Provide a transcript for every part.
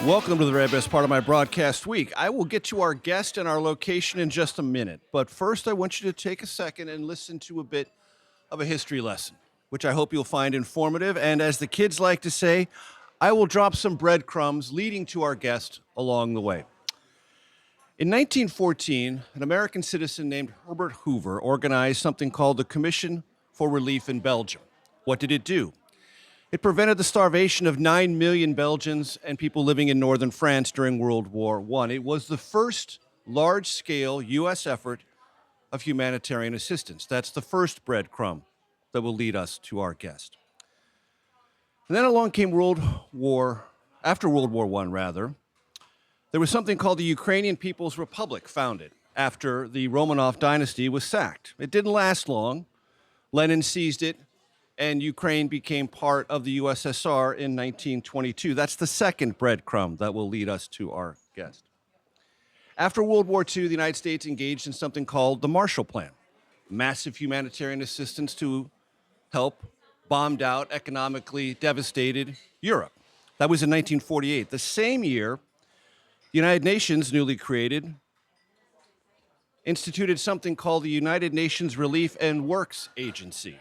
Welcome to the very best part of my broadcast week. I will get to our guest and our location in just a minute. But first, I want you to take a second and listen to a bit of a history lesson, which I hope you'll find informative. And as the kids like to say, I will drop some breadcrumbs leading to our guest along the way. In 1914, an American citizen named Herbert Hoover organized something called the Commission for Relief in Belgium. What did it do? It prevented the starvation of 9 million Belgians and people living in northern France during World War I. It was the first large-scale U.S. effort of humanitarian assistance. That's the first breadcrumb that will lead us to our guest. And then along came after World War I, there was something called the Ukrainian People's Republic founded after the Romanov dynasty was sacked. It didn't last long. Lenin seized it, and Ukraine became part of the USSR in 1922. That's the second breadcrumb that will lead us to our guest. After World War II, the United States engaged in something called the Marshall Plan, massive humanitarian assistance to help bombed out, economically devastated Europe. That was in 1948. The same year, the United Nations, newly created, instituted something called the United Nations Relief and Works Agency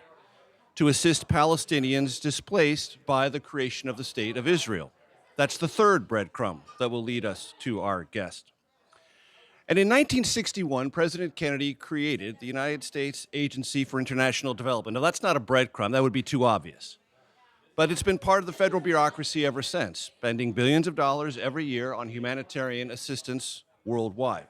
to assist Palestinians displaced by the creation of the State of Israel. That's the third breadcrumb that will lead us to our guest. And in 1961, President Kennedy created the United States Agency for International Development. Now, that's not a breadcrumb. That would be too obvious. But it's been part of the federal bureaucracy ever since, spending billions of dollars every year on humanitarian assistance worldwide.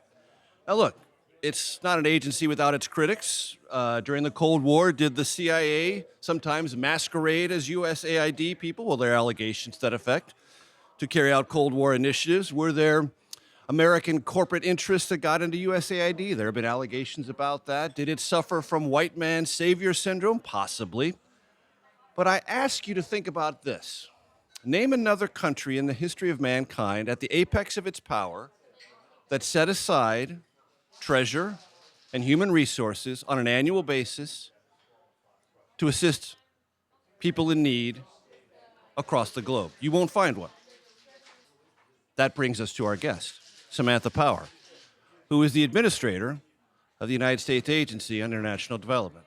Now, look, it's not an agency without its critics. During the Cold War, did the CIA sometimes masquerade as USAID people? Well, there are allegations to that effect to carry out Cold War initiatives. Were there American corporate interests that got into USAID? There have been allegations about that. Did it suffer from white man savior syndrome? Possibly. But I ask you to think about this. Name another country in the history of mankind at the apex of its power that set aside treasure and human resources on an annual basis to assist people in need across the globe. You won't find one. That brings us to our guest, Samantha Power, who is the administrator of the United States Agency on International Development.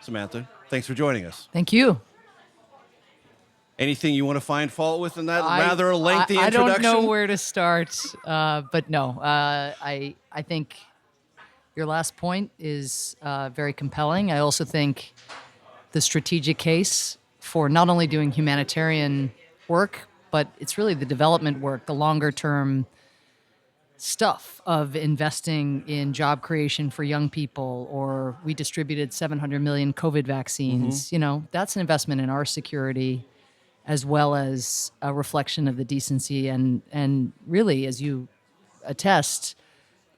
Samantha, thanks for joining us. Thank you. Anything you want to find fault with in that rather lengthy introduction? I don't know where to start, but no, I think your last point is very compelling. I also think the strategic case for not only doing humanitarian work, but it's really the development work, the longer term stuff of investing in job creation for young people, or we distributed 700 million COVID vaccines. Mm-hmm. You know, that's an investment in our security as well as a reflection of the decency and really, as you attest,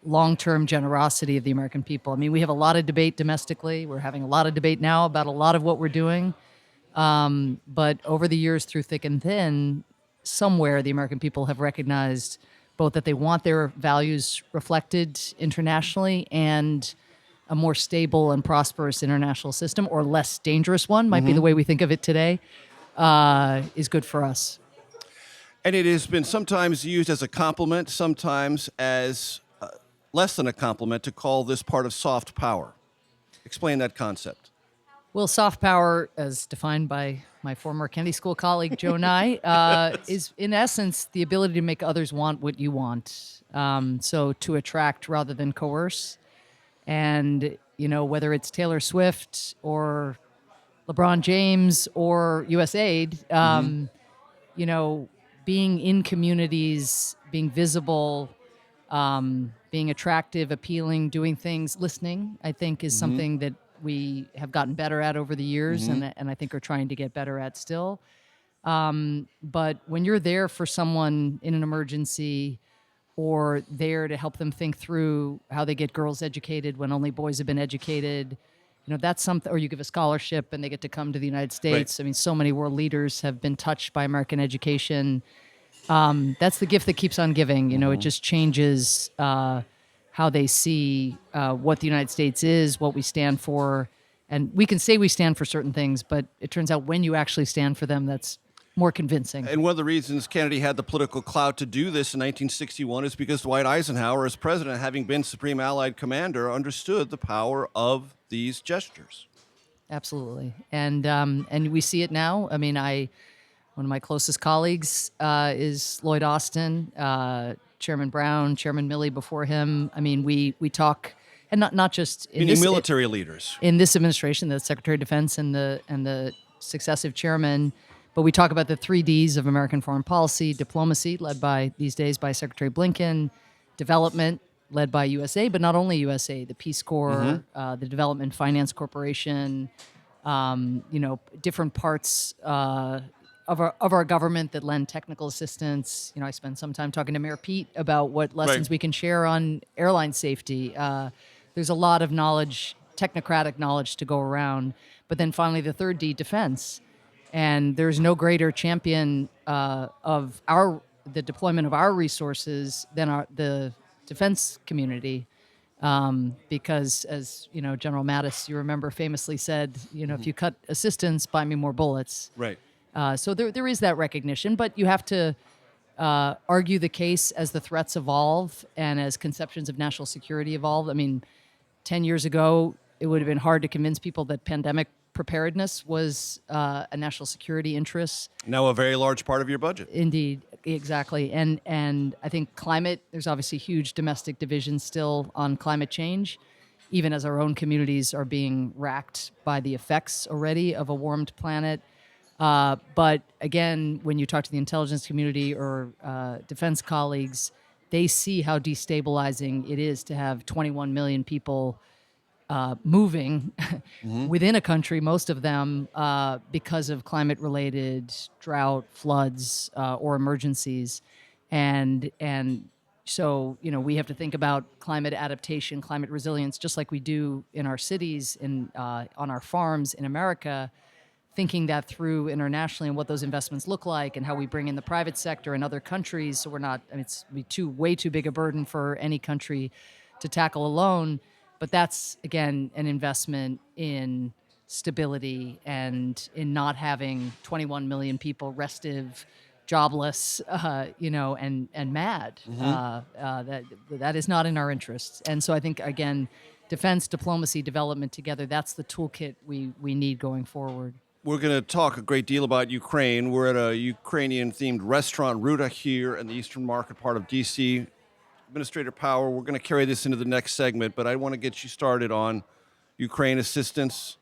long-term generosity of the American people. I mean, we have a lot of debate domestically. We're having a lot of debate now about a lot of what we're doing. But over the years, through thick and thin, somewhere the American people have recognized both that they want their values reflected internationally and a more stable and prosperous international system, or less dangerous one, might be the way we think of it today, is good for us. And it has been sometimes used as a compliment, sometimes as less than a compliment, to call this part of soft power. Explain that concept. Well, soft power, as defined by my former Kennedy School colleague, Joe Nye, is in essence the ability to make others want what you want. So to attract rather than coerce. And, you know, whether it's Taylor Swift or LeBron James or USAID, you know, being in communities, being visible, being attractive, appealing, doing things, listening, I think is something that we have gotten better at over the years and I think are trying to get better at still. But when you're there for someone in an emergency or there to help them think through how they get girls educated when only boys have been educated, you know, that's something, or you give a scholarship and they get to come to the United States. Right. I mean, so many world leaders have been touched by American education. That's the gift that keeps on giving. You know, it just changes how they see what the United States is, what we stand for. And we can say we stand for certain things, but it turns out when you actually stand for them, that's more convincing. And one of the reasons Kennedy had the political clout to do this in 1961 is because Dwight Eisenhower, as president, having been Supreme Allied Commander, understood the power of these gestures. Absolutely, and we see it now. I mean, one of my closest colleagues is Lloyd Austin, Chairman Brown, Chairman Milley before him. I mean, we talk, and not just in Meaning military leaders in this administration, the Secretary of Defense and the successive chairman. But we talk about the 3 Ds of American foreign policy: diplomacy, led by these days by Secretary Blinken; development, led by USAID, but not only USAID, the Peace Corps, the Development Finance Corporation, different parts of our government that lend technical assistance. I spent some time talking to Mayor Pete about what lessons we can share on airline safety. There's a lot of knowledge, technocratic knowledge to go around. But then finally, the 3rd D, defense. And there's no greater champion of the deployment of our resources than the defense community. Because as General Mattis, you remember, famously said, if you cut assistance, buy me more bullets. Right. So there is that recognition, but you have to argue the case as the threats evolve and as conceptions of national security evolve. I mean, 10 years ago, it would have been hard to convince people that pandemic preparedness was a national security interest. Now a very large part of your budget. Indeed, exactly. And I think climate, there's obviously huge domestic division still on climate change, even as our own communities are being racked by the effects already of a warmed planet. But again, when you talk to the intelligence community or defense colleagues, they see how destabilizing it is to have 21 million people moving within a country, most of them because of climate-related drought, floods, or emergencies. And so, we have to think about climate adaptation, climate resilience, just like we do in our cities, on our farms in America, thinking that through internationally and what those investments look like and how we bring in the private sector and other countries. So we're not, it's way too big a burden for any country to tackle alone. But that's, again, an investment in stability and in not having 21 million people restive, jobless, and mad. That is not in our interests. And so I think, again, defense, diplomacy, development together, that's the toolkit we need going forward. We're going to talk a great deal about Ukraine. We're at a Ukrainian-themed restaurant, Ruta, here in the Eastern Market part of D.C. Administrator Power, we're going to carry this into the next segment, but I want to get you started on Ukraine assistance.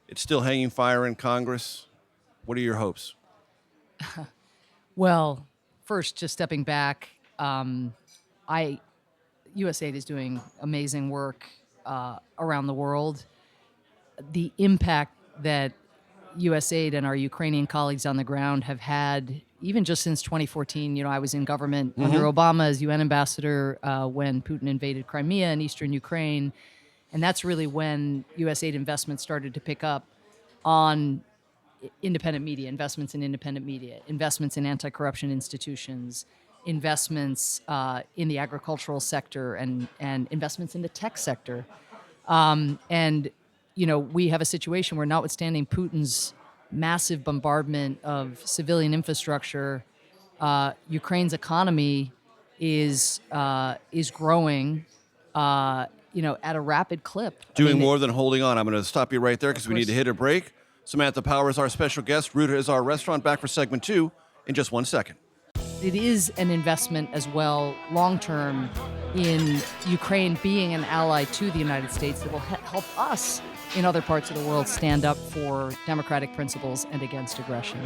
It's still hanging fire in Congress. What are your hopes? Well, first, just stepping back, USAID is doing amazing work around the world. The impact that USAID and our Ukrainian colleagues on the ground have had, even just since 2014, I was in government under Obama as UN ambassador when Putin invaded Crimea and eastern Ukraine. And that's really when USAID investments started to pick up on independent media, investments in independent media, investments in anti-corruption institutions, investments in the agricultural sector, and investments in the tech sector. We have a situation where, notwithstanding Putin's massive bombardment of civilian infrastructure, Ukraine's economy is growing, at a rapid clip. Doing more than holding on. I'm going to stop you right there because we need to hit a break. Samantha Power is our special guest. Ruta is our restaurant. Back for segment 2 in just 1 second. It is an investment as well, long-term, in Ukraine being an ally to the United States that will help us in other parts of the world stand up for democratic principles and against aggression.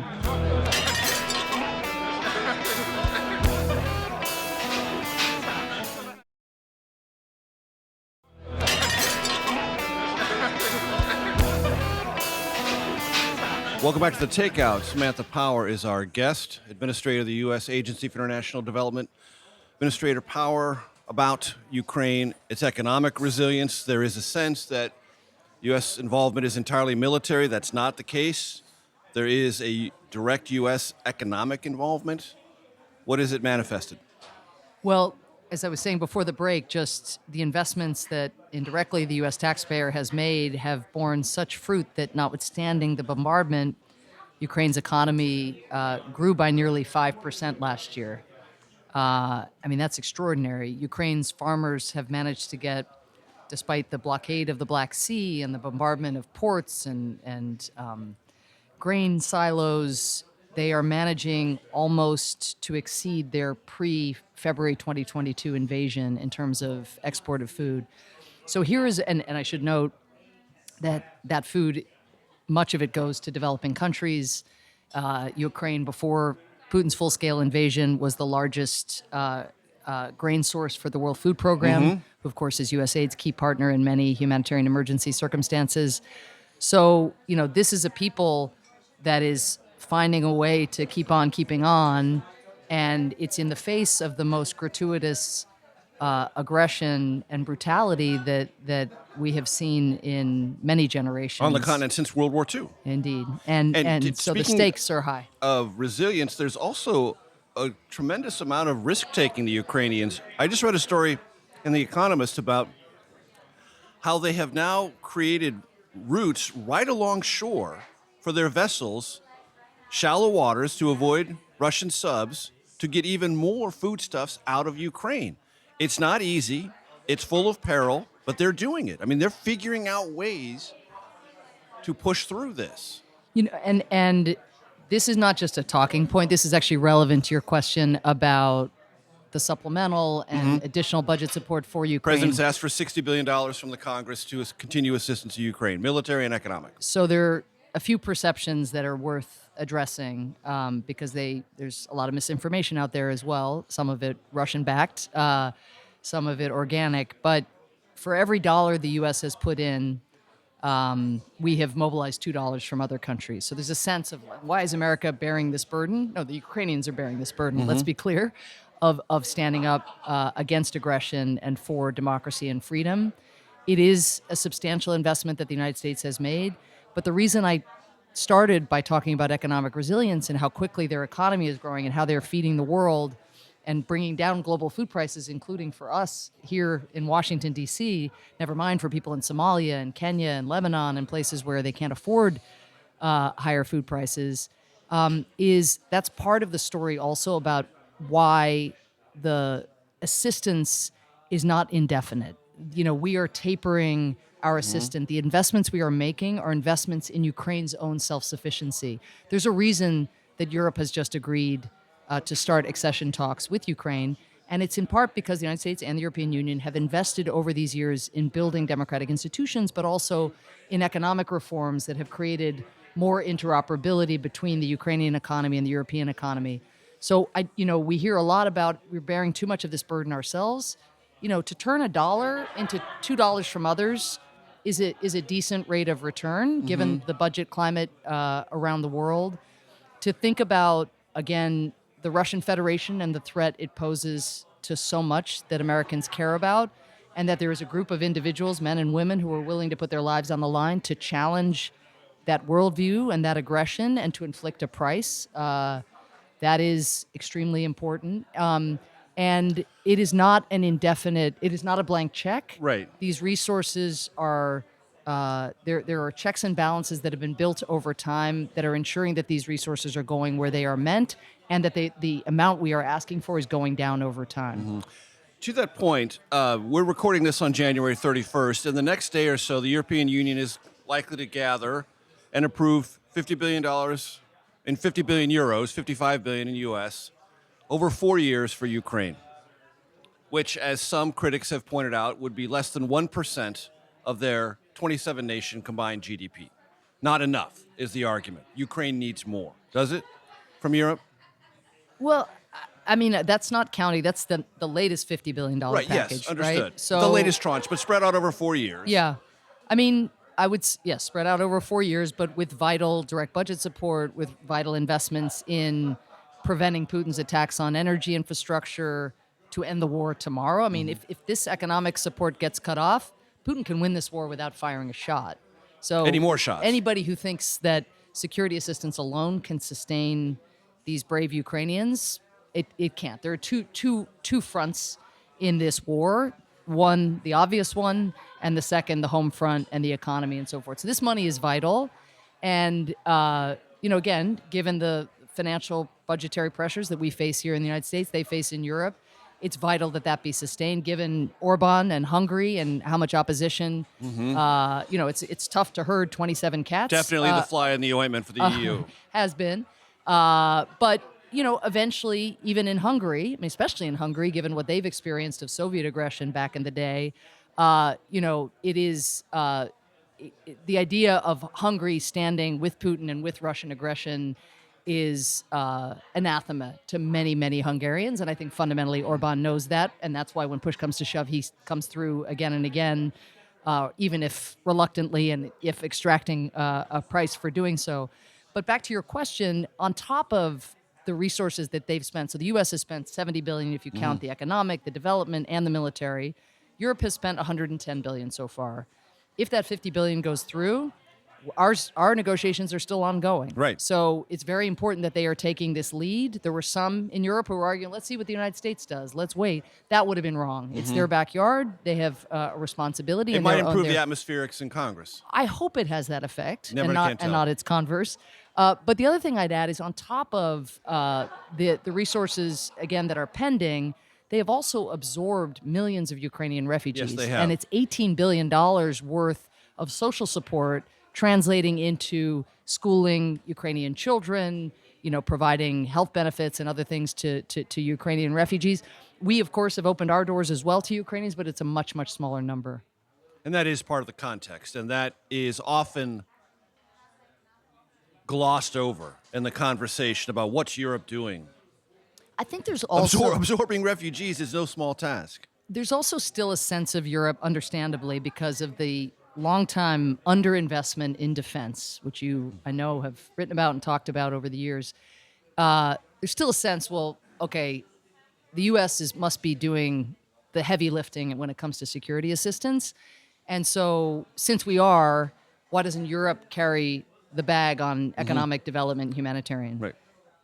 Welcome back to the Takeout. Samantha Power is our guest, administrator of the U.S. Agency for International Development. Administrator Power, about Ukraine, its economic resilience. There is a sense that U.S. involvement is entirely military. That's not the case. There is a direct U.S. economic involvement. What is it manifested? Well, as I was saying before the break, just the investments that indirectly the U.S. taxpayer has made have borne such fruit that, notwithstanding the bombardment, Ukraine's economy grew by nearly 5% last year. I mean, that's extraordinary. Ukraine's farmers have managed to get, despite the blockade of the Black Sea and the bombardment of ports and grain silos, they are managing almost to exceed their pre-February 2022 invasion in terms of export of food. So here is, and I should note that food, much of it goes to developing countries. Ukraine, before Putin's full-scale invasion, was the largest grain source for the World Food Program, who, of course, is USAID's key partner in many humanitarian emergency circumstances. So, this is a people that is finding a way to keep on keeping on, and it's in the face of the most gratuitous aggression and brutality that we have seen in many generations on the continent since World War II. Indeed, and so the stakes are high. Of resilience, there's also a tremendous amount of risk-taking the Ukrainians. I just read a story in The Economist about how they have now created routes right along shore for their vessels, shallow waters, to avoid Russian subs, to get even more foodstuffs out of Ukraine. It's not easy. It's full of peril, but they're doing it. I mean, they're figuring out ways to push through this. And this is not just a talking point. This is actually relevant to your question about the supplemental and additional budget support for Ukraine. President's asked for $60 billion from the Congress to continue assistance to Ukraine, military and economic. So there are a few perceptions that are worth addressing because there's a lot of misinformation out there as well, some of it Russian-backed, some of it organic. But for every dollar the U.S. has put in, we have mobilized $2 from other countries. So there's a sense of, why is America bearing this burden? No, the Ukrainians are bearing this burden, let's be clear, of standing up against aggression and for democracy and freedom. It is a substantial investment that the United States has made. But the reason I started by talking about economic resilience and how quickly their economy is growing and how they're feeding the world and bringing down global food prices, including for us here in Washington, D.C., never mind for people in Somalia and Kenya and Lebanon and places where they can't afford higher food prices, is that's part of the story also about why the assistance is not indefinite. We are tapering our assistance. The investments we are making are investments in Ukraine's own self-sufficiency. There's a reason that Europe has just agreed to start accession talks with Ukraine, and it's in part because the United States and the European Union have invested over these years in building democratic institutions, but also in economic reforms that have created more interoperability between the Ukrainian economy and the European economy. So, we hear a lot about we're bearing too much of this burden ourselves. To turn $1 into $2 from others is a decent rate of return, given the budget climate around the world. To think about, again, the Russian Federation and the threat it poses to so much that Americans care about, and that there is a group of individuals, men and women, who are willing to put their lives on the line to challenge that worldview and that aggression and to inflict a price. That is extremely important. And it is not an indefinite, it is not a blank check. Right. These resources are, there are checks and balances that have been built over time that are ensuring that these resources are going where they are meant, and that the amount we are asking for is going down over time. To that point, we're recording this on January 31st, and the next day or so, the European Union is likely to gather and approve $50 billion and 50 billion euros, 55 billion in U.S., over 4 years for Ukraine, which, as some critics have pointed out, would be less than 1% of their 27-nation combined GDP. Not enough, is the argument. Ukraine needs more. Does it, from Europe? Well, I mean, that's not counting. That's the latest $50 billion package, yes, understood. right? So, the latest tranche, but spread out over 4 years. Yeah. I mean, I would, spread out over 4 years, but with vital direct budget support, with vital investments in preventing Putin's attacks on energy infrastructure to end the war tomorrow. I mean, if this economic support gets cut off, Putin can win this war without firing a shot. So any more shots? Anybody who thinks that security assistance alone can sustain these brave Ukrainians, it can't. There are two fronts in this war. One, the obvious one, and the second, the home front and the economy and so forth. So this money is vital. And again, given the financial budgetary pressures that we face here in the United States, they face in Europe, it's vital that that be sustained, given Orban and Hungary and how much opposition. It's tough to herd 27 cats. Definitely the fly in the ointment for the EU. Has been. But, eventually, even in Hungary, especially in Hungary, given what they've experienced of Soviet aggression back in the day, it is the idea of Hungary standing with Putin and with Russian aggression is anathema to many, many Hungarians. And I think fundamentally Orban knows that. And that's why when push comes to shove, he comes through again and again, even if reluctantly and if extracting a price for doing so. But back to your question, on top of the resources that they've spent, so the U.S. has spent $70 billion if you count the economic, the development, and the military. Europe has spent $110 billion so far. If that $50 billion goes through, our negotiations are still ongoing. Right. So it's very important that they are taking this lead. There were some in Europe who were arguing, let's see what the United States does. Let's wait. That would have been wrong. It's their backyard. They have a responsibility. It might improve the atmospherics in Congress. I hope it has that effect Never can tell. and not its converse. But the other thing I'd add is on top of the resources, again, that are pending, they have also absorbed millions of Ukrainian refugees. Yes, they have. And it's $18 billion worth of social support translating into schooling Ukrainian children, providing health benefits and other things to Ukrainian refugees. We, of course, have opened our doors as well to Ukrainians, but it's a much, much smaller number. And that is part of the context, and that is often glossed over in the conversation about what's Europe doing. I think there's also absorbing refugees is no small task. There's also still a sense of Europe, understandably, because of the long-time underinvestment in defense, which you, I know, have written about and talked about over the years. There's still a sense, well, okay, the U.S. must be doing the heavy lifting when it comes to security assistance. And so since we are, why doesn't Europe carry the bag on economic development and humanitarian? Right.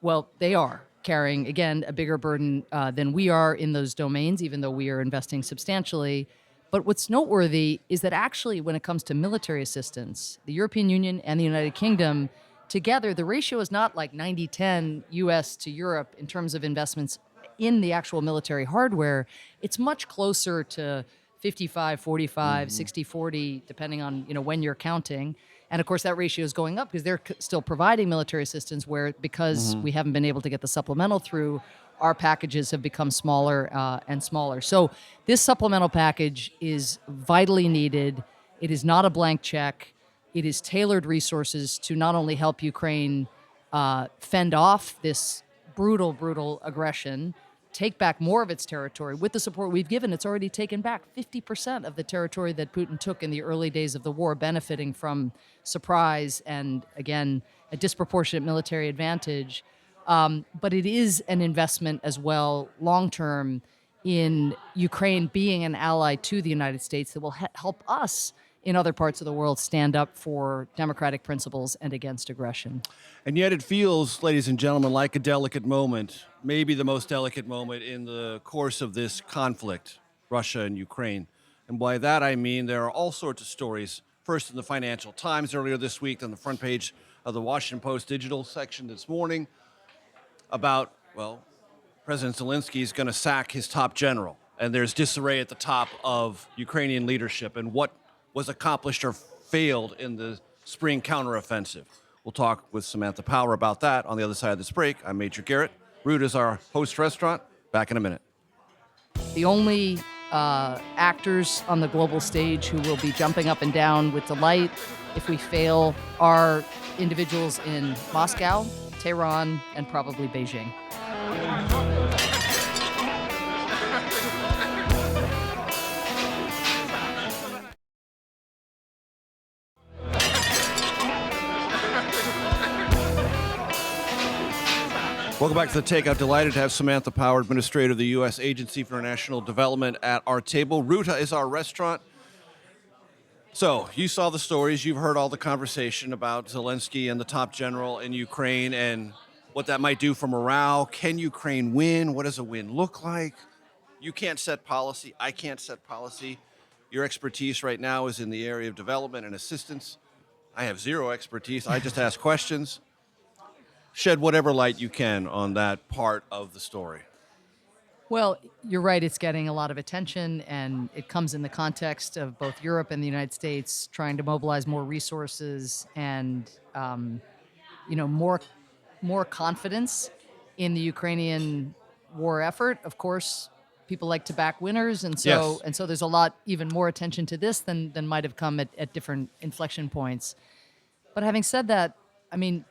Well, they are carrying, again, a bigger burden than we are in those domains, even though we are investing substantially. But what's noteworthy is that actually when it comes to military assistance, the European Union and the United Kingdom, together, the ratio is not like 90-10 U.S. to Europe in terms of investments in the actual military hardware. It's much closer to 55-45, 60-40, depending on when you're counting. And of course, that ratio is going up because they're still providing military assistance because we haven't been able to get the supplemental through, our packages have become smaller and smaller. So this supplemental package is vitally needed. It is not a blank check. It is tailored resources to not only help Ukraine fend off this brutal, brutal aggression, take back more of its territory. With the support we've given, it's already taken back 50% of the territory that Putin took in the early days of the war, benefiting from surprise and, again, a disproportionate military advantage. But it is an investment as well, long-term, in Ukraine being an ally to the United States that will help us in other parts of the world stand up for democratic principles and against aggression. And yet it feels, ladies and gentlemen, like a delicate moment, maybe the most delicate moment in the course of this conflict, Russia and Ukraine. And by that I mean there are all sorts of stories, first in the Financial Times earlier this week, on the front page of the Washington Post digital section this morning, about, well, President Zelensky is going to sack his top general. And there's disarray at the top of Ukrainian leadership and what was accomplished or failed in the spring counteroffensive. We'll talk with Samantha Power about that on the other side of this break. I'm Major Garrett. Root is our host restaurant. Back in a minute. The only actors on the global stage who will be jumping up and down with delight if we fail are individuals in Moscow, Tehran, and probably Beijing. Welcome back to the Takeout. Delighted to have Samantha Power, Administrator of the U.S. Agency for International Development, at our table. Ruta is our restaurant. So, you saw the stories. You've heard all the conversation about Zelensky and the top general in Ukraine and what that might do for morale. Can Ukraine win? What does a win look like? You can't set policy. I can't set policy. Your expertise right now is in the area of development and assistance. I have zero expertise. I just ask questions. shed whatever light you can on that part of the story. Well, you're right. It's getting a lot of attention, and it comes in the context of both Europe and the United States trying to mobilize more resources and, more confidence in the Ukrainian war effort. Of course, people like to back winners, and so Yes. and so there's a lot even more attention to this than might have come at different inflection points. But having said that, I mean,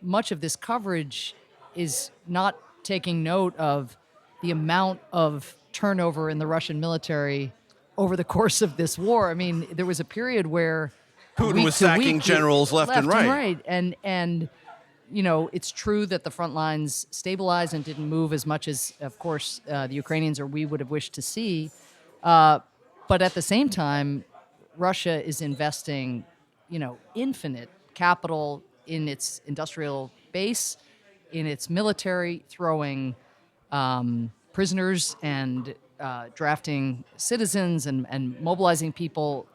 much of this coverage is not taking note of the amount of turnover in the Russian military over the course of this war. I mean, there was a period where Putin week was to sacking week, generals left and right. and it's true that the front lines stabilized and didn't move as much as, of course, the Ukrainians or we would have wished to see. But at the same time, Russia is investing, infinite capital in its industrial base, in its military, throwing prisoners and drafting citizens and mobilizing people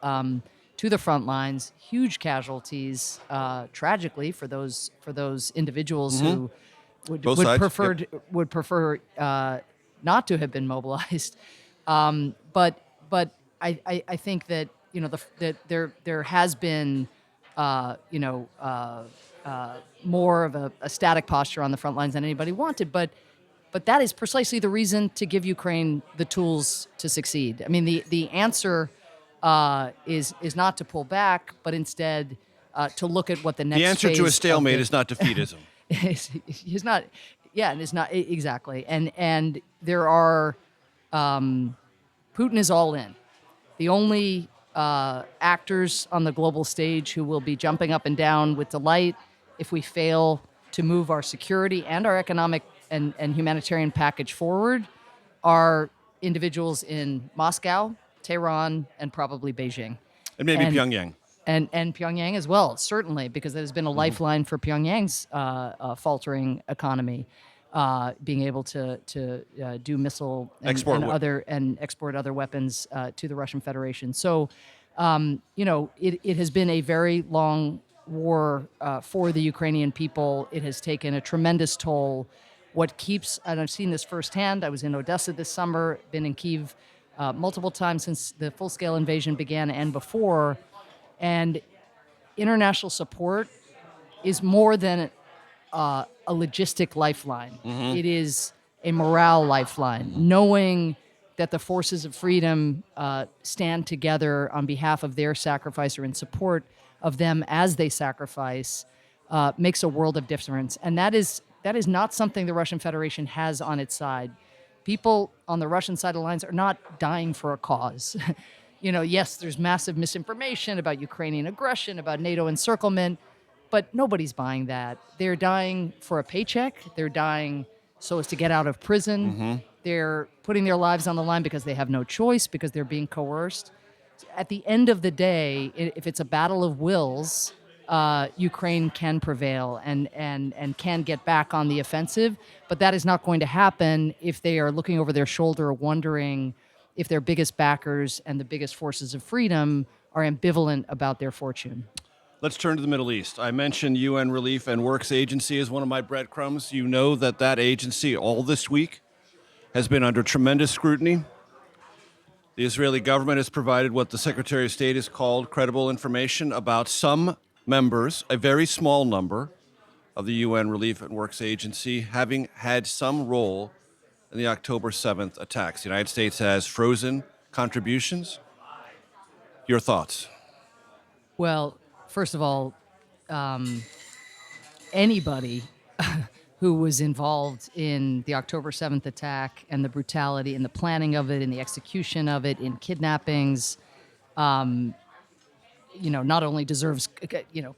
to the front lines. Huge casualties, tragically, for those individuals who would Both would sides, prefer yep. would prefer not to have been mobilized. But I think that that there has been more of a static posture on the front lines than anybody wanted. But that is precisely the reason to give Ukraine the tools to succeed. I mean, the answer is not to pull back, but instead to look at what the next. The answer to a phase stalemate of is not defeatism. he's not. Yeah, and it's not exactly. And there are. Putin is all in. The only actors on the global stage who will be jumping up and down with delight if we fail to move our security and our economic and humanitarian package forward are individuals in Moscow, Tehran, and probably Beijing. And maybe And- Pyongyang. And Pyongyang as well, certainly, because that has been a lifeline for Pyongyang's faltering economy, being able to do missile and export other weapons to the Russian Federation. So, it has been a very long war for the Ukrainian people. It has taken a tremendous toll. What keeps, and I've seen this firsthand. I was in Odessa this summer, been in Kyiv multiple times since the full-scale invasion began and before. And international support is more than a logistic lifeline. It is a morale lifeline. Knowing that the forces of freedom stand together on behalf of their sacrifice or in support of them as they sacrifice makes a world of difference. And that is not something the Russian Federation has on its side. People on the Russian side of the lines are not dying for a cause. Yes, there's massive misinformation about Ukrainian aggression, about NATO encirclement, but nobody's buying that. They're dying for a paycheck. They're dying so as to get out of prison. They're putting their lives on the line because they have no choice, because they're being coerced. At the end of the day, if it's a battle of wills, Ukraine can prevail and can get back on the offensive. But that is not going to happen if they are looking over their shoulder, wondering if their biggest backers and the biggest forces of freedom are ambivalent about their fortune. Let's turn to the Middle East. I mentioned UN Relief and Works Agency as one of my breadcrumbs. You know that agency all this week has been under tremendous scrutiny. The Israeli government has provided what the Secretary of State has called credible information about some members, a very small number, of the UN Relief and Works Agency having had some role in the October 7th attacks. The United States has frozen contributions. Your thoughts? Well, first of all, anybody who was involved in the October 7th attack and the brutality and the planning of it and the execution of it, in kidnappings, not only deserves,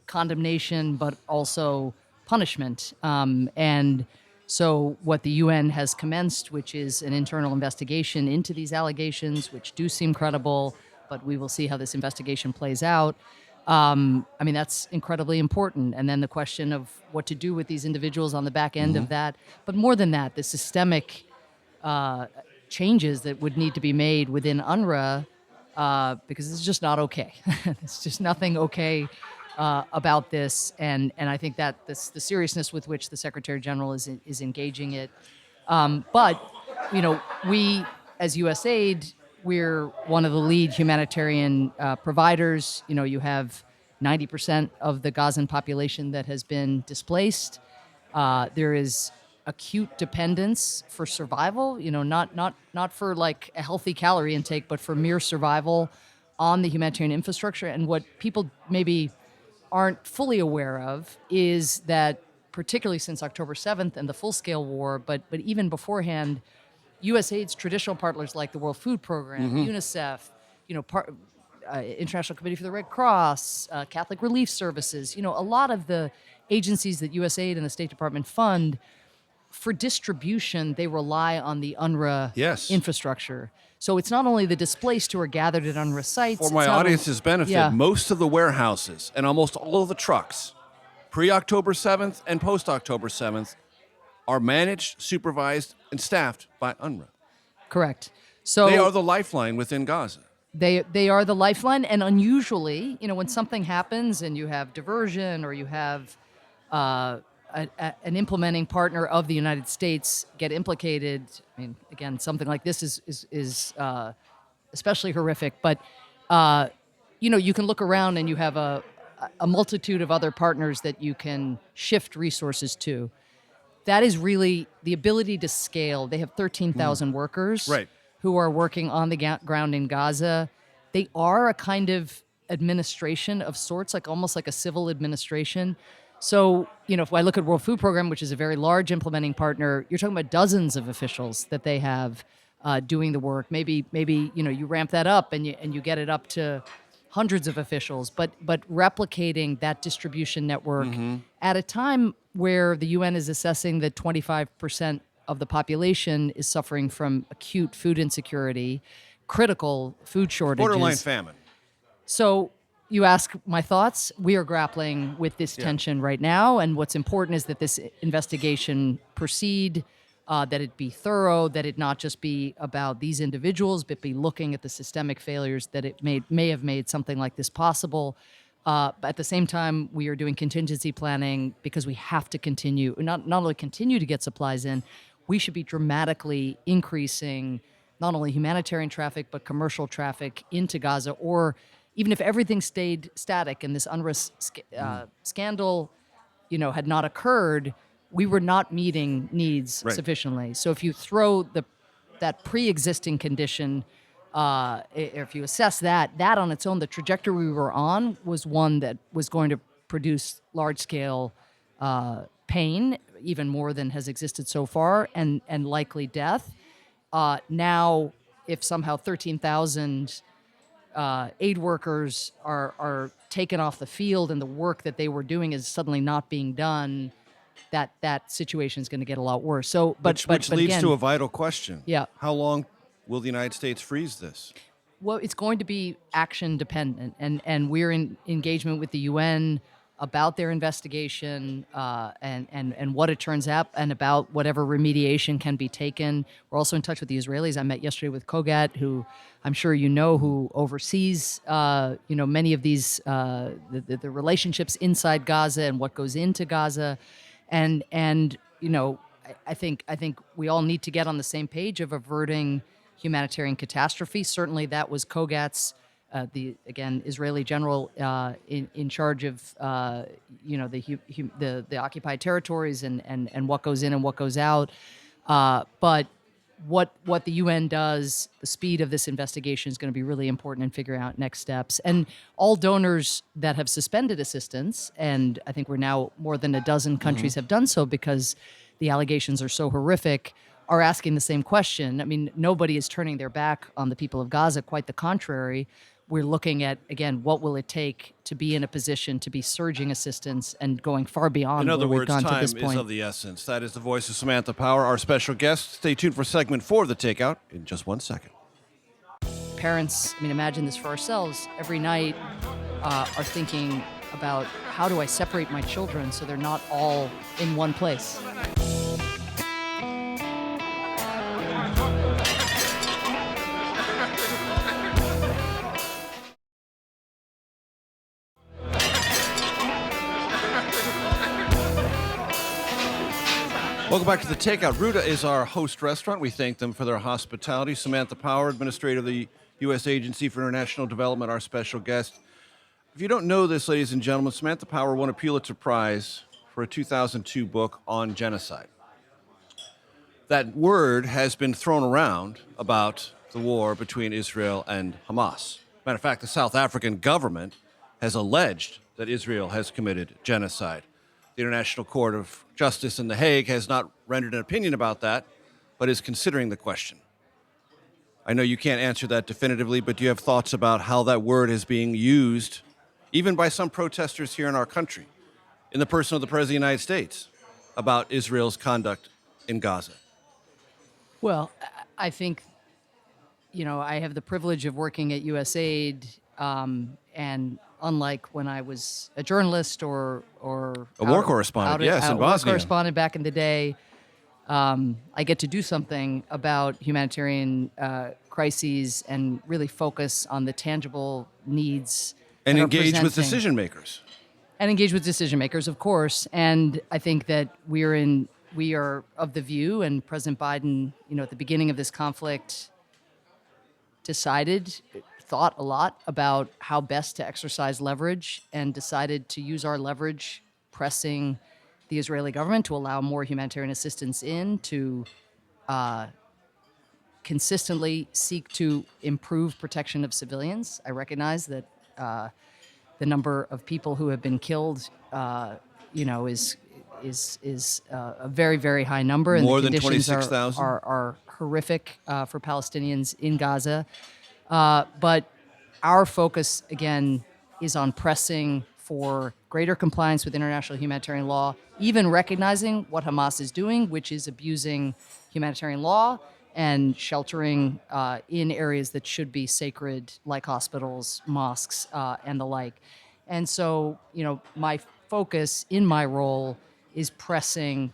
condemnation, but also punishment. And so what the UN has commenced, which is an internal investigation into these allegations, which do seem credible, but we will see how this investigation plays out. That's incredibly important. And then the question of what to do with these individuals on the back end of that. But more than that, the systemic changes that would need to be made within UNRWA, because it's just not okay. It's just nothing okay about this, and I think that the seriousness with which the Secretary General is engaging it. But we as USAID, we're one of the lead humanitarian providers. You have 90% of the Gazan population that has been displaced. There is acute dependence for survival. Not for like a healthy calorie intake, but for mere survival on the humanitarian infrastructure. And what people maybe aren't fully aware of is that, particularly since October 7th and the full-scale war, but even beforehand, USAID's traditional partners like the World Food Program, UNICEF, International Committee for the Red Cross, Catholic Relief Services, a lot of the agencies that USAID and the State Department fund, for distribution, they rely on the UNRWA infrastructure. So it's not only the displaced who are gathered at UNRWA sites. For my audience's benefit, most of the warehouses and almost all of the trucks, pre-October 7th and post-October 7th, are managed, supervised, and staffed by UNRWA. Correct. So they are the lifeline within Gaza. They are the lifeline, and unusually, when something happens and you have diversion or you have an implementing partner of the United States get implicated. I mean, again, something like this is especially horrific. But you can look around and you have a multitude of other partners that you can shift resources to. That is really the ability to scale. They have 13,000 workers who are working on the ground in Gaza. They are a kind of administration of sorts, almost like a civil administration. So, if I look at World Food Program, which is a very large implementing partner, you're talking about dozens of officials that they have doing the work. Maybe you ramp that up and you get it up to hundreds of officials, but replicating that distribution network at a time where the UN is assessing that 25% of the population is suffering from acute food insecurity, critical food shortages. Borderline famine. So you ask my thoughts. We are grappling with this tension right now, and what's important is that this investigation proceed, that it be thorough, that it not just be about these individuals, but be looking at the systemic failures that it may have made something like this possible. But at the same time, we are doing contingency planning because we have to continue, not only continue to get supplies in, we should be dramatically increasing not only humanitarian traffic, but commercial traffic into Gaza. Or even if everything stayed static and this UNRWA scandal, had not occurred, we were not meeting needs sufficiently. So if you throw that pre-existing condition, if you assess that on its own, the trajectory we were on was one that was going to produce large-scale pain, even more than has existed so far, and likely death. Now, if somehow 13,000 aid workers are taken off the field and the work that they were doing is suddenly not being done, that situation is going to get a lot worse. So, which leads again, to a vital question. Yeah. How long will the United States freeze this? Well, it's going to be action dependent, and we're in engagement with the UN about their investigation and what it turns out, and about whatever remediation can be taken. We're also in touch with the Israelis. I met yesterday with Kogat, who I'm sure who oversees many of these the relationships inside Gaza and what goes into Gaza, and I think we all need to get on the same page of averting humanitarian catastrophe. Certainly, that was Kogat's. The Israeli general in charge of the occupied territories and what goes in and what goes out. But what the UN does, the speed of this investigation is going to be really important in figuring out next steps. And all donors that have suspended assistance, and I think we're now more than a dozen countries have done so because the allegations are so horrific, are asking the same question. I mean, nobody is turning their back on the people of Gaza. Quite the contrary. We're looking at, again, what will it take to be in a position to be surging assistance and going far beyond where we've gone to this point. In other words, time is of the essence. That is the voice of Samantha Power, our special guest. Stay tuned for segment 4 of The Takeout in just 1 second. Parents, imagine this for ourselves, every night are thinking about, how do I separate my children so they're not all in one place? Welcome back to the Takeout. Ruta is our host restaurant. We thank them for their hospitality. Samantha Power, administrator of the U.S. Agency for International Development, our special guest. If you don't know this, ladies and gentlemen, Samantha Power won a Pulitzer Prize for a 2002 book on genocide. That word has been thrown around about the war between Israel and Hamas. Matter of fact, the South African government has alleged that Israel has committed genocide. The International Court of Justice in The Hague has not rendered an opinion about that, but is considering the question. I know you can't answer that definitively, but do you have thoughts about how that word is being used, even by some protesters here in our country, in the person of the President of the United States, about Israel's conduct in Gaza? Well, I think, I have the privilege of working at USAID, and unlike when I was a journalist or A war correspondent, yes, in war Bosnia. correspondent back in the day, I get to do something about humanitarian crises and really focus on the tangible needs And that are engage with presenting. decision makers. And engage with decision makers, of course. And I think that we are of the view, and President Biden, at the beginning of this conflict, thought a lot about how best to exercise leverage, and decided to use our leverage pressing the Israeli government to allow more humanitarian assistance to consistently seek to improve protection of civilians. I recognize that the number of people who have been killed, is a very, very high number, and More the than conditions 26,000? are horrific for Palestinians in Gaza. But our focus, again, is on pressing for greater compliance with international humanitarian law, even recognizing what Hamas is doing, which is abusing humanitarian law and sheltering in areas that should be sacred, like hospitals, mosques, and the like. And so, my focus in my role is pressing,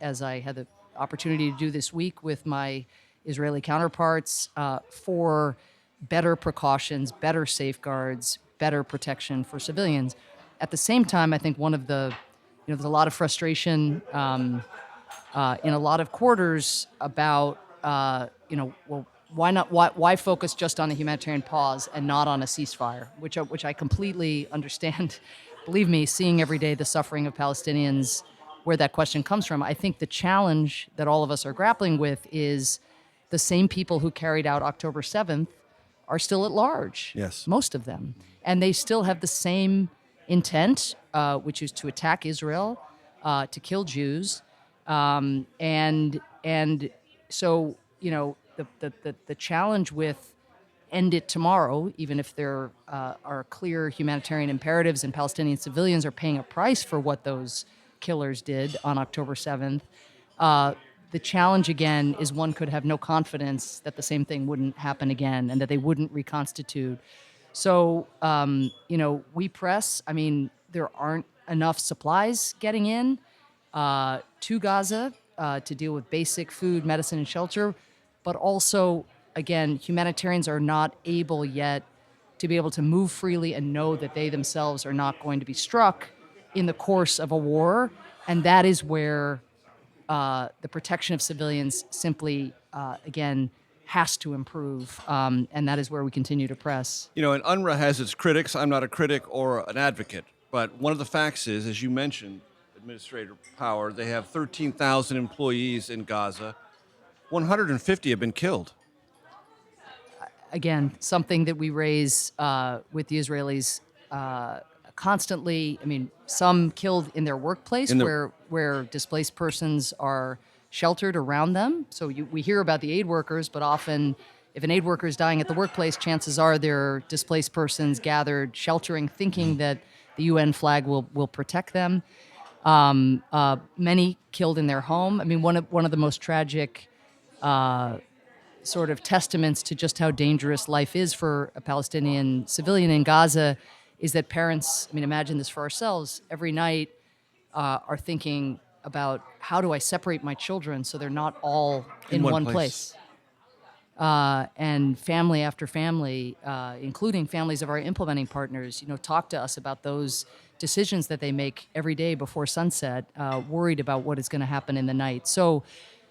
as I had the opportunity to do this week with my Israeli counterparts, for better precautions, better safeguards, better protection for civilians. At the same time, I think one of the, there's a lot of frustration in a lot of quarters about, well, why focus just on a humanitarian pause and not on a ceasefire, which I completely understand. Believe me, seeing every day the suffering of Palestinians, where that question comes from. I think the challenge that all of us are grappling with is the same people who carried out October 7th are still at large. Yes. Most of them. And they still have the same intent, which is to attack Israel, to kill Jews. And so, the challenge with end it tomorrow, even if there are clear humanitarian imperatives and Palestinian civilians are paying a price for what those killers did on October 7th, the challenge again is one could have no confidence that the same thing wouldn't happen again and that they wouldn't reconstitute. So, we press. I mean, there aren't enough supplies getting in to Gaza to deal with basic food, medicine, and shelter. But also, again, humanitarians are not able yet to be able to move freely and know that they themselves are not going to be struck in the course of a war. And that is where the protection of civilians simply, again, has to improve. And that is where we continue to press. And UNRWA has its critics. I'm not a critic or an advocate. But one of the facts is, as you mentioned, Administrator Power, they have 13,000 employees in Gaza. 150 have been killed. Again, something that we raise with the Israelis constantly. I mean, some killed in their workplace where displaced persons are sheltered around them. So we hear about the aid workers, but often if an aid worker is dying at the workplace, chances are there are displaced persons gathered, sheltering, thinking that the UN flag will protect them. Many killed in their home. I mean, one of the most tragic sort of testaments to just how dangerous life is for a Palestinian civilian in Gaza is that parents, I mean, imagine this for ourselves, every night are thinking about how do I separate my children so they're not all in one place. And family after family, including families of our implementing partners, talk to us about those decisions that they make every day before sunset, worried about what is going to happen in the night. So,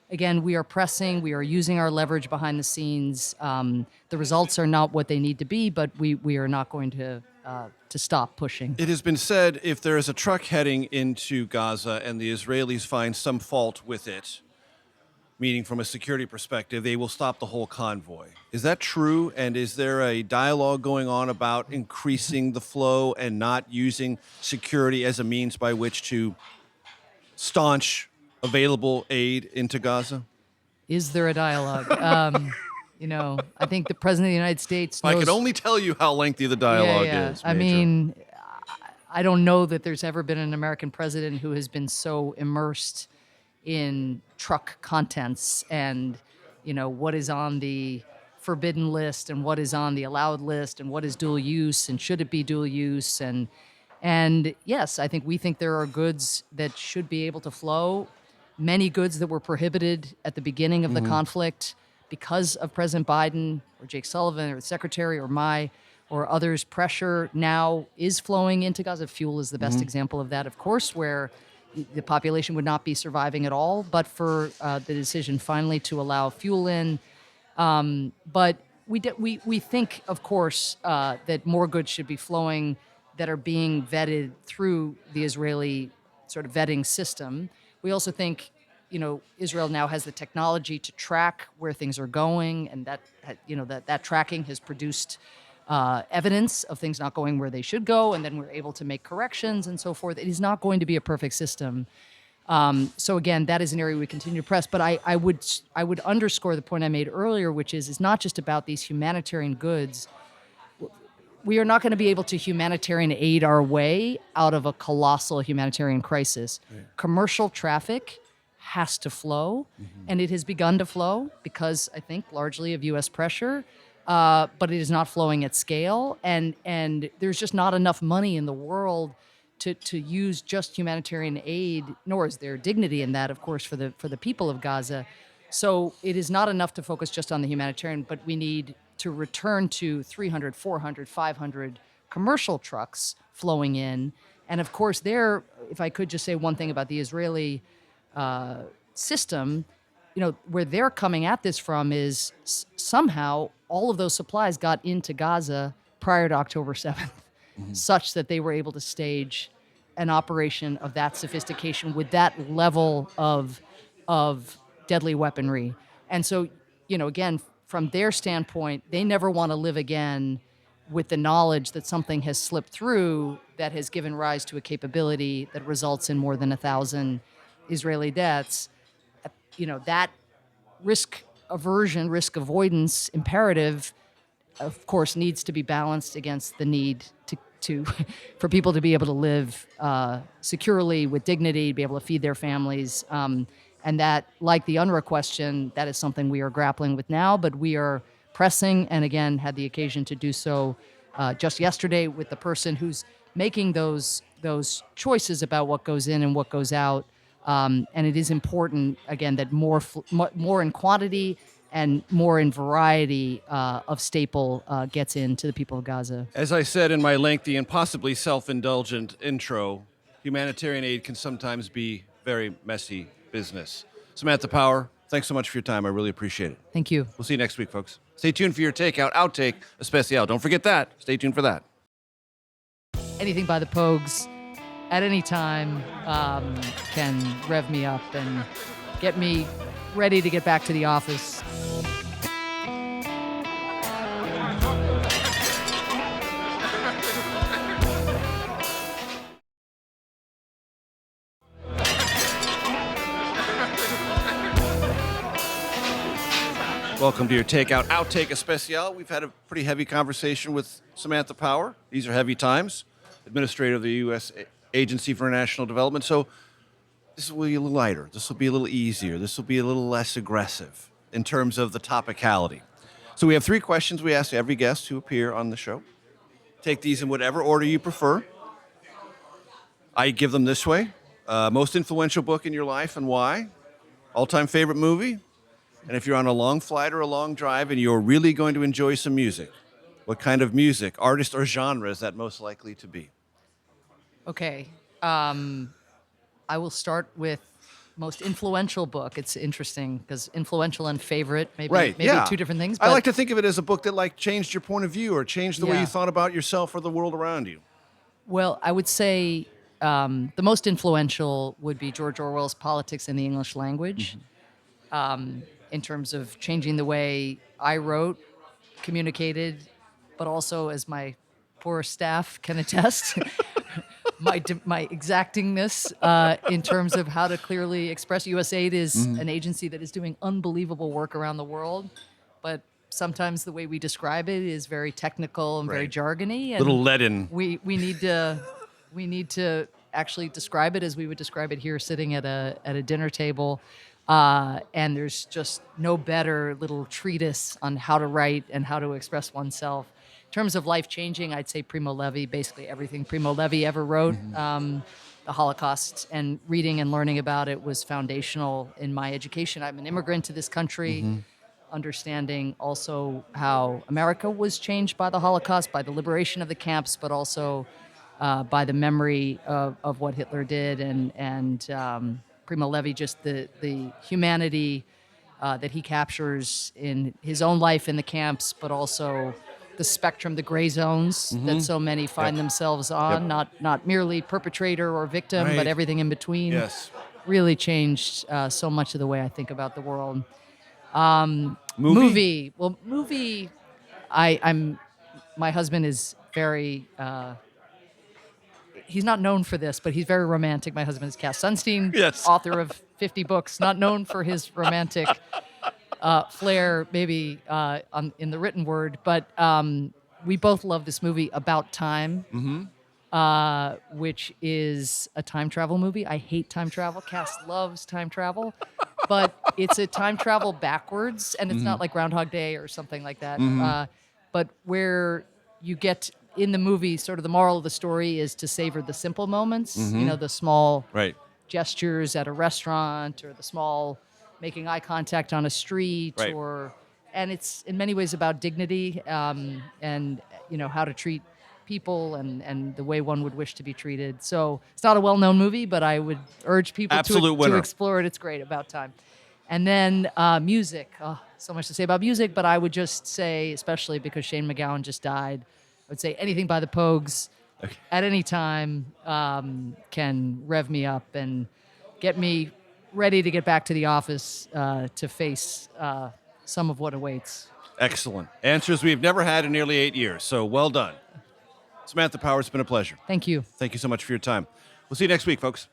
again, we are pressing, we are using our leverage behind the scenes. The results are not what they need to be, but we are not going to stop pushing. It has been said if there is a truck heading into Gaza and the Israelis find some fault with it, meaning from a security perspective, they will stop the whole convoy. Is that true? And is there a dialogue going on about increasing the flow and not using security as a means by which to staunch available aid into Gaza? Is there a dialogue? I think the President of the United States knows... I can only tell you how lengthy the dialogue is, Major. I mean, I don't know that there's ever been an American president who has been so immersed in truck contents and, what is on the forbidden list and what is on the allowed list and what is dual use and should it be dual use. And yes, I think we think there are goods that should be able to flow. Many goods that were prohibited at the beginning of the conflict because of President Biden or Jake Sullivan or the Secretary or others' pressure now is flowing into Gaza. Fuel is the best example of that, of course, where the population would not be surviving at all, but for the decision finally to allow fuel in. But we think, of course, that more goods should be flowing that are being vetted through the Israeli sort of vetting system. We also think, Israel now has the technology to track where things are going, and that tracking has produced evidence of things not going where they should go, and then we're able to make corrections and so forth. It is not going to be a perfect system. So again, that is an area we continue to press. But I would underscore the point I made earlier, which is it's not just about these humanitarian goods. We are not going to be able to humanitarian aid our way out of a colossal humanitarian crisis. Right. Commercial traffic has to flow, and it has begun to flow because I think largely of U.S. pressure, but it is not flowing at scale, and there's just not enough money in the world to use just humanitarian aid, nor is there dignity in that, of course, for the people of Gaza. So it is not enough to focus just on the humanitarian, but we need to return to 300, 400, 500 commercial trucks flowing in. And of course, if I could just say one thing about the Israeli system, where they're coming at this from is somehow all of those supplies got into Gaza prior to October 7th, such that they were able to stage an operation of that sophistication with that level of deadly weaponry. And so, again, from their standpoint, they never want to live again with the knowledge that something has slipped through that has given rise to a capability that results in more than 1,000 Israeli deaths. That risk aversion, risk avoidance imperative, of course, needs to be balanced against the need to for people to be able to live securely with dignity, to be able to feed their families. And that, like the UNRWA question, that is something we are grappling with now, but we are pressing, and again, had the occasion to do so just yesterday with the person who's making those choices about what goes in and what goes out. And it is important, again, that more in quantity and more in variety of staple gets into the people of Gaza. As I said in my lengthy and possibly self-indulgent intro, humanitarian aid can sometimes be very messy business. Samantha Power, thanks so much for your time. I really appreciate it. Thank you. We'll see you next week, folks. Stay tuned for your Takeout, Outtake Especial. Don't forget that. Stay tuned for that. Anything by the Pogues at any time can rev me up and get me ready to get back to the office. Welcome to your Takeout, Outtake Especial. We've had a pretty heavy conversation with Samantha Power. These are heavy times, administrator of the U.S. Agency for International Development. So this will be a little lighter. This will be a little easier. This will be a little less aggressive in terms of the topicality. So we have 3 questions we ask every guest who appear on the show. Take these in whatever order you prefer. I give them this way. Most influential book in your life and why? All-time favorite movie? And if you're on a long flight or a long drive and you're really going to enjoy some music, what kind of music, artist, or genre is that most likely to be? Okay. I will start with most influential book. It's interesting because influential and favorite maybe two different things. I But like to think of it as a book that like changed your point of view or changed the way Yeah. you thought about yourself or the world around you. well, I would say the most influential would be George Orwell's Politics in the English Language, in terms of changing the way I wrote, communicated, but also, as my poor staff can attest, my exactingness in terms of how to clearly express. USAID is an agency that is doing unbelievable work around the world, but sometimes the way we describe it is very technical and very Right. jargony. And Little leaden. we need to actually describe it as we would describe it here, sitting at a dinner table. And there's just no better little treatise on how to write and how to express oneself. In terms of life changing, I'd say Primo Levi, basically everything Primo Levi ever wrote. The Holocaust and reading and learning about it was foundational in my education. I'm an immigrant to this country, understanding also how America was changed by the Holocaust, by the liberation of the camps, but also by the memory of what Hitler did, and Primo Levi, just the humanity that he captures in his own life in the camps, but also the spectrum, the gray zones that so many find themselves on, not merely perpetrator or victim, Right. but everything in between. Yes. Really changed so much of the way I think about the world. Movie? Well, I'm. My husband is very. He's not known for this, but he's very romantic. My husband is Cass Sunstein, Yes. author of 50 books, not known for his romantic flair, maybe in the written word. But we both love this movie, About Time, which is a time travel movie. I hate time travel. Cass loves time travel. But it's a time travel backwards, and it's not like Groundhog Day or something like that. But where you get in the movie, sort of the moral of the story is to savor the simple moments, the small Right. gestures at a restaurant, or the small making eye contact on a street, Right. and it's in many ways about dignity, and how to treat people and the way one would wish to be treated. So it's not a well-known movie, but I would urge people Absolute to winner. explore it. It's great. About time. And then music. Oh, so much to say about music, but I would just say, especially because Shane MacGowan just died, I would say anything by the Pogues at any time can rev me up and get me ready to get back to the office to face some of what awaits. Excellent. Answers we've never had in nearly 8 years, so well done. Samantha Power, it's been a pleasure. Thank you. Thank you so much for your time. We'll see you next week, folks.